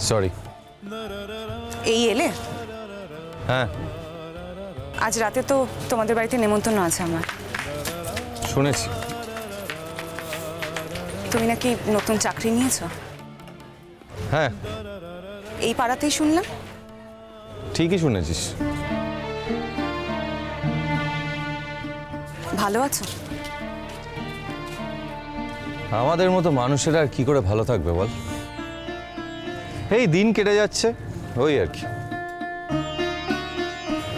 Sorry. এই এলে? হ্যাঁ, আজ রাতে তো তোমাদের বাড়িতে নেমন্তন্ন আছে আমার। শুনেছি। তুমি নাকি নতুন চাকরি নিয়েছো? হ্যাঁ, এই পাড়াতেই শুনলাম। ঠিকই শুনেছিস। ভালো আছো? আমাদের মতো মানুষেরা আর কি করে ভালো থাকবে বল? এই দিন কেটে যাচ্ছে, ওই আর কি।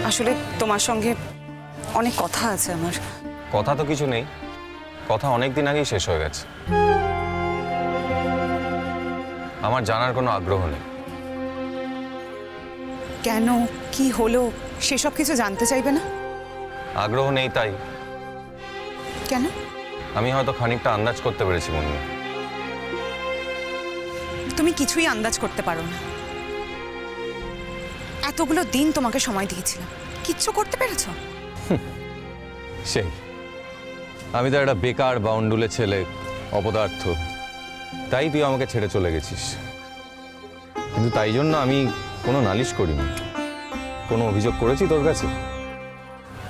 আসলে তোমার সঙ্গে অনেক কথা আছে আমার। কথা তো কিছু নেই, কথা অনেক দিন আগেই শেষ হয়ে গেছে। আমার জানার কোনো আগ্রহ নেই। কেন, কি হলো সেসব কিছু জানতে চাইবে না? আগ্রহ নেই তাই। কেন? আমি হয়তো খানিকটা আন্দাজ করতে পেরেছি মুন্নি। তুমি কিছুই আন্দাজ করতে পারো না। এতগুলো দিন তোমাকে সময় দিয়েছিলাম, কিচ্ছু করতে পেরেছো? সেই আমি তো একটা বেকার বাউন্ডুলে ছেলে, অপদার্থ, তাই তুই আমাকে ছেড়ে চলে গেছিস। কিন্তু তাই জন্য আমি কোনো নালিশ করিনি, কোনো অভিযোগ করেছি তোর কাছে?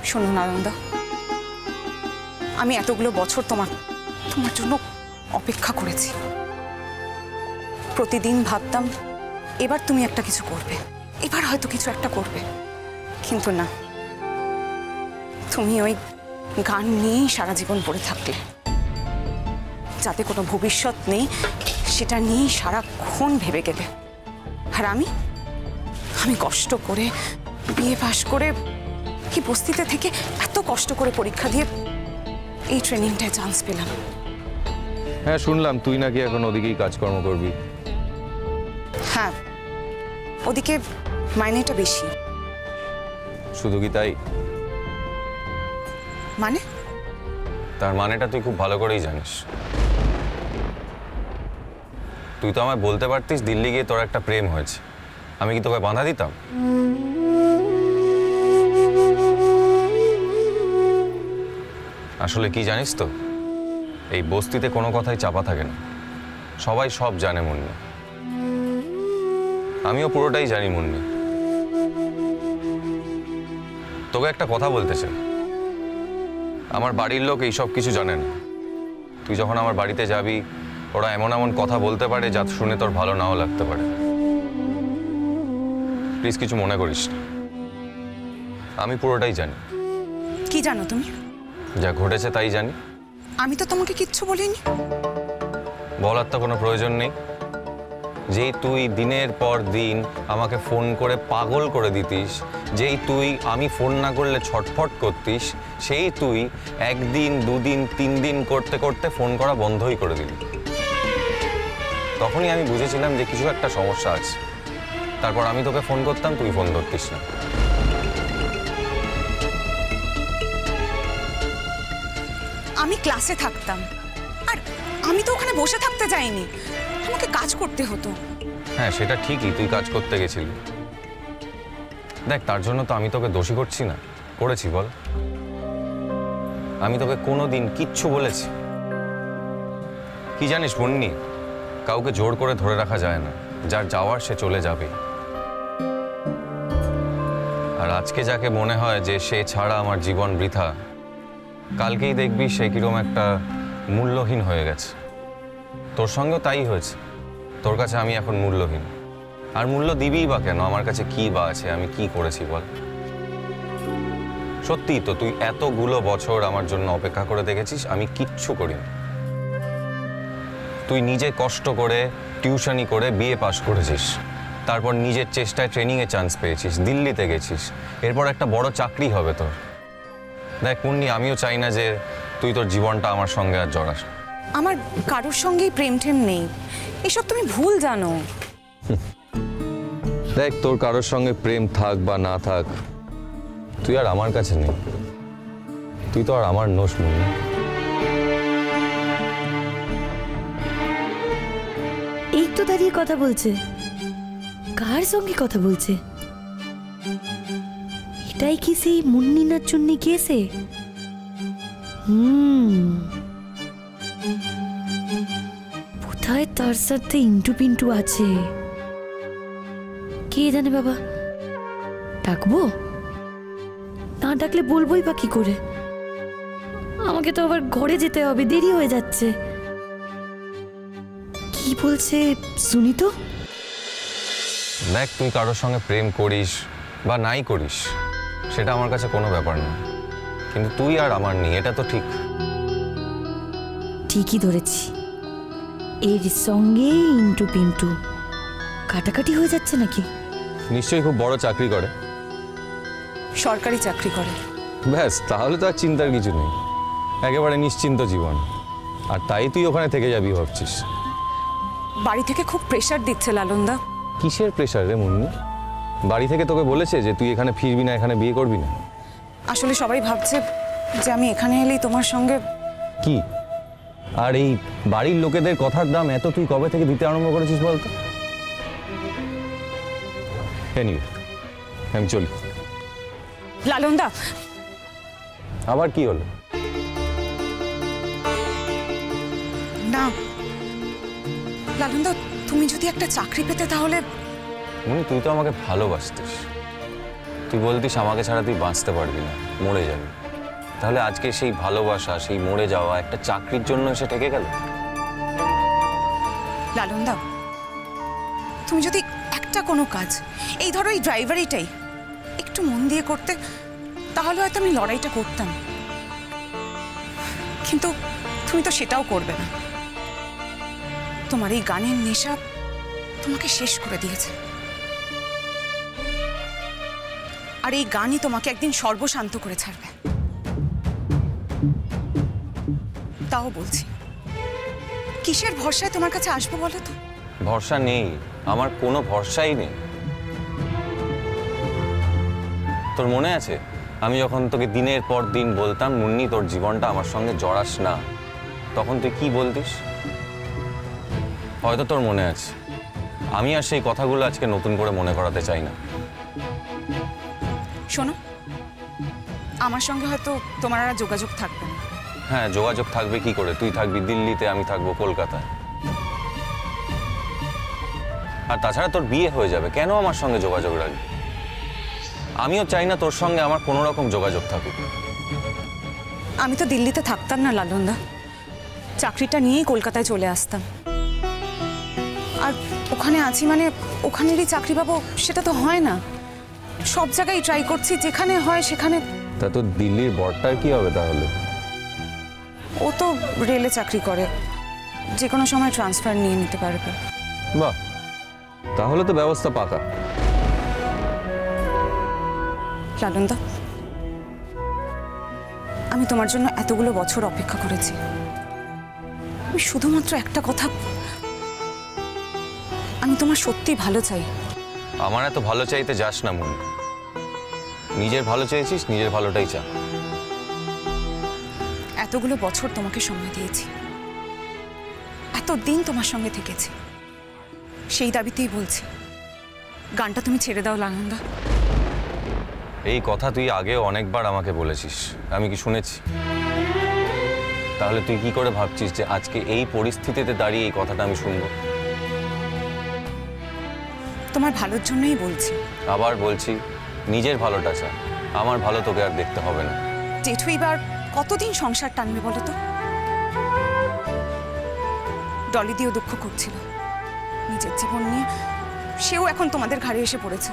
শোনো নারন্দা, আমি এতগুলো বছর তোমার জন্য অপেক্ষা করেছি। প্রতিদিন ভাবতাম এবার তুমি একটা কিছু করবে, এবার হয়তো কিছু একটা করবে, কিন্তু না, তুমি ওই গান নিয়েই সারা জীবন পড়ে থাকলে। যাতে কোনো ভবিষ্যৎ নেই সেটা নিয়েই সারাক্ষণ ভেবে গেলে। আর আমি কষ্ট করে বিএ পাশ করে কি বস্তিতে থেকে এত কষ্ট করে পরীক্ষা দিয়ে এই ট্রেনিংটায় চান্স পেলাম। হ্যাঁ, শুনলাম তুই নাকি এখন ওদিকেই কাজকর্ম করবি। হ্যাঁ, ওদিকে মাইনেটা বেশি। শুধু কি তাই? মানে? তার মানেটা তুই খুব ভালো করেই জানিস। তুই তো আমায় বলতে পারতিস দিল্লি গিয়ে তোর একটা প্রেম হয়েছে, আমি কি তোকে বাধা দিতাম? আসলে কি জানিস তো, এই বস্তিতে কোনো কথাই চাপা থাকে না, সবাই সব জানে মুন্নি। আমিও পুরোটাই জানি মুন্নি। তোকে একটা কথা বলতে চাই, আমার বাড়ির লোক এইসব কিছু জানে না। তুই যখন আমার বাড়িতে যাবি, ওরা এমন এমন কথা বলতে পারে যা শুনে তোর ভালো নাও লাগতে পারে। প্লিজ কিছু মনে করিস না, আমি পুরোটাই জানি। কি জানো তুমি? যা ঘটেছে তাই জানি। আমি তো তোমাকে কিচ্ছু বলিনি। বলার তো কোনো প্রয়োজন নেই। যেই তুই দিনের পর দিন আমাকে ফোন করে পাগল করে দিতিস, যেই তুই আমি ফোন না করলে ছটফট করতিস, সেই তুই একদিন দুদিন 3 দিন করতে করতে ফোন করা বন্ধই করে দিলি। তখনই আমি বুঝেছিলাম যে কিছু একটা সমস্যা আছে। তারপর আমি তোকে ফোন করতাম, তুই ফোন ধরতিস না। আমি ক্লাসে থাকতাম, আর আমি তো ওখানে বসে থাকতে যাইনি, আমাকে কাজ করতে হতো। হ্যাঁ, সেটা ঠিকই, তুই কাজ করতে গেছিলি। দেখ, তার জন্য তো আমি তোকে দোষী করছি না, করেছি বল? আমি তোকে কোনোদিন কিচ্ছু বলেছি? কি জানিস মুন্নি, কাউকে জোর করে ধরে রাখা যায় না, যার যাওয়ার সে চলে যাবে। আর আজকে যাকে মনে হয় যে সে ছাড়া আমার জীবন বৃথা, কালকেই দেখবি সে কিরকম একটা মূল্যহীন হয়ে গেছে। তোর সঙ্গেও তাই হয়েছে, তোর কাছে আমি এখন মূল্যহীন। আর মূল্য দিবিই বা কেন? আমার কাছে কি বা আছে, আমি কি করেছি বল? সত্যি তো, তুই এতগুলো বছর আমার জন্য অপেক্ষা করে দেখেছিস, আমি কিচ্ছু করিনি। তুই নিজে কষ্ট করে টিউশনি করে বিএ পাশ করেছিস, তারপর নিজের চেষ্টায় ট্রেনিংয়ে চান্স পেয়েছিস, দিল্লিতে গেছিস, এরপর একটা বড় চাকরি হবে তোর। দেখ মুন্নি, আমিও চাই না যে তুই তোর জীবনটা আমার সঙ্গে আর জড়াস। আমার কারোর সঙ্গেই প্রেম টেম নেই, এসব তুমি ভুল জানো। দেখ, তোর কারোর সঙ্গে প্রেম থাক বা না থাক, তুই আর আমার কাছে নেই। তুই তো আর আমার নোস মুন্নি। এই তো দাঁড়িয়ে কথা বলছে, কার সঙ্গে কথা বলছে? এটাই কি সেই মুন্নি না চুন্নি কেসে? বোধহয় তার সাথে ইন্টু পিন্টু আছে। কে জানে বাবা, ডাকবো? না ডাকলে বলবোই বা কি করে? আমাকে তো আবার ঘরে যেতে হবে, দেরি হয়ে যাচ্ছে। কি বলছে শুনি তো। দেখ, তুই কারোর সঙ্গে প্রেম করিস বা নাই করিস সেটা আমার কাছে কোনো ব্যাপার না, কিন্তু তুই আর আমার নেই, এটা তো ঠিক। ঠিকই ধরেছি, এর সঙ্গে ইন্টু পিন্টু কাটাকাটি হয়ে যাচ্ছে নাকি? নিশ্চয়ই খুব বড় চাকরি করে। সরকারি চাকরি করে। ব্যাস, তাহলে তো আর চিন্তার কিছু নেই, একেবারে নিশ্চিন্ত জীবন। আর তাই তুই ওখানে থেকে যাবি ভাবছিস? বাড়ি থেকে খুব প্রেশার দিচ্ছে লালনদা। কিসের প্রেশার রে মুন্নি? বাড়ি থেকে তোকে বলেছে যে তুই এখানে ফিরবি না, এখানে বিয়ে করবি না? আসলে সবাই ভাবছে যে আমি এখানে এলেই তোমার সঙ্গে। কি? আর এই বাড়ির লোকেদের কথার দাম এত তুই কবে থেকে দিতে আরম্ভ করেছিস বলতো? এনিওয়ে, আমি চলি। লালনদা, আবার কি হলো? না লালনদা, তুমি যদি একটা চাকরি পেতে তাহলে। মুন্নি, তুই তো আমাকে ভালোবাসতিস, তুই বলতিস আমাকে ছাড়া তুই বাঁচতে পারবি না, মরে যাবি। তাহলে আজকে সেই ভালোবাসা, সেই মরে যাওয়া একটা চাকরির জন্য এসে ঠেকে গেল? লালনদা, তুমি যদি একটা কোনো কাজ, এই ধরো এই ড্রাইভারিটাই একটু মন দিয়ে করতে, তাহলে হয়তো আমি লড়াইটা করতাম। কিন্তু তুমি তো সেটাও করবে না। তোমার এই গানের নেশা তোমাকে শেষ করে দিয়েছে, আর এই গানই তোমাকে একদিন সর্বশান্ত করে ছাড়বে। তাও বলছি, কিসের ভরসায় তোমার কাছে আসবো বলো তো? ভরসা নেই, আমার কোনো ভরসাই নেই। তোর মনে আছে আমি যখন তোকে দিনের পর দিন বলতাম মুন্নি তোর জীবনটা আমার সঙ্গে জড়াস না, তখন তুই কি বলতিস? হয়তো তোর মনে আছে। আমি আর সেই কথাগুলো আজকে নতুন করে মনে করাতে চাই না। শোনো, আমার সঙ্গে হয়তো তোমার আর যোগাযোগ থাকবে না। হ্যাঁ, যোগাযোগ থাকবে কি করে? তুই থাকবি দিল্লিতে, আমি থাকবো কলকাতায়। আর তাছাড়া তোর বিয়ে হয়ে যাবে, কেন আমার সঙ্গে যোগাযোগ রাখবি? আমিও চাই না তোর সঙ্গে আমার কোনো রকম যোগাযোগ থাকুক। আমি তো দিল্লিতে থাকতাম না লালনদা, চাকরিটা নিয়েই কলকাতায় চলে আসতাম। আর ওখানে আছি মানে ওখানেরই চাকরি পাবো সেটা তো হয় না। সব জায়গায় ট্রাই করছি, যেখানে হয় সেখানে। তা তোর দিল্লির বরটার কি হবে তাহলে? ও তো রেলে চাকরি করে, যে কোনো সময় ট্রান্সফার নিয়ে নিতে পারবে। বাহ, তাহলে তো ব্যবস্থা পাকা। লালনদা, আমি তোমার জন্য এতগুলো বছর অপেক্ষা করেছি। আমি শুধুমাত্র একটা কথা, আমি তোমার সত্যি ভালো চাই। আমার এত ভালো চাইতে যাস না মুন্নি, নিজের ভালো চেয়েছিস, নিজের ভালোটাই চা। এতগুলো বছর তোমাকে সময় দিয়েছি, এতদিন তোমার সঙ্গে থেকেছি, সেই দাবিতেই বলছি, গানটা তুমি ছেড়ে দাও লালনদা। এই কথা তুই আগেও অনেকবার আমাকে বলেছিস, আমি কি শুনেছি? তাহলে তুই কি করে ভাবছিস যে আজকে এই পরিস্থিতিতে দাঁড়িয়ে এই কথাটা আমি শুনবো? তোমার ভালোর জন্যই বলছি। আবার বলছি, নিজের ভালোটা চা, আমার ভালো তোকে আর দেখতে হবে না। জেঠু এবার কতদিন সংসার টানবে বলো তো? ডলি দিয়েও দুঃখ করছিল নিজের জীবন নিয়ে, সেও এখন তোমাদের ঘাড়ে এসে পড়েছে।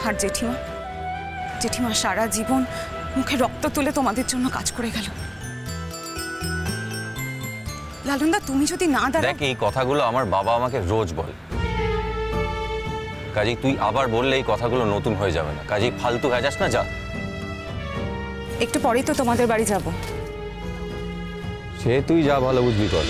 আর জেঠিমা, জেঠিমা সারা জীবন মুখে রক্ত তুলে তোমাদের জন্য কাজ করে গেল। লালনদা, তুমি যদি না দাঁড়াও। দেখ, এই কথাগুলো আমার বাবা আমাকে রোজ বলে, কাজেই তুই আবার বললে এই কথাগুলো নতুন হয়ে যাবে না। কাজেই ফালতু হয়ে যাস না, যা। একটু পরেই তো তোমাদের বাড়ি যাব। সে তুই যা ভালো বুঝবি কর।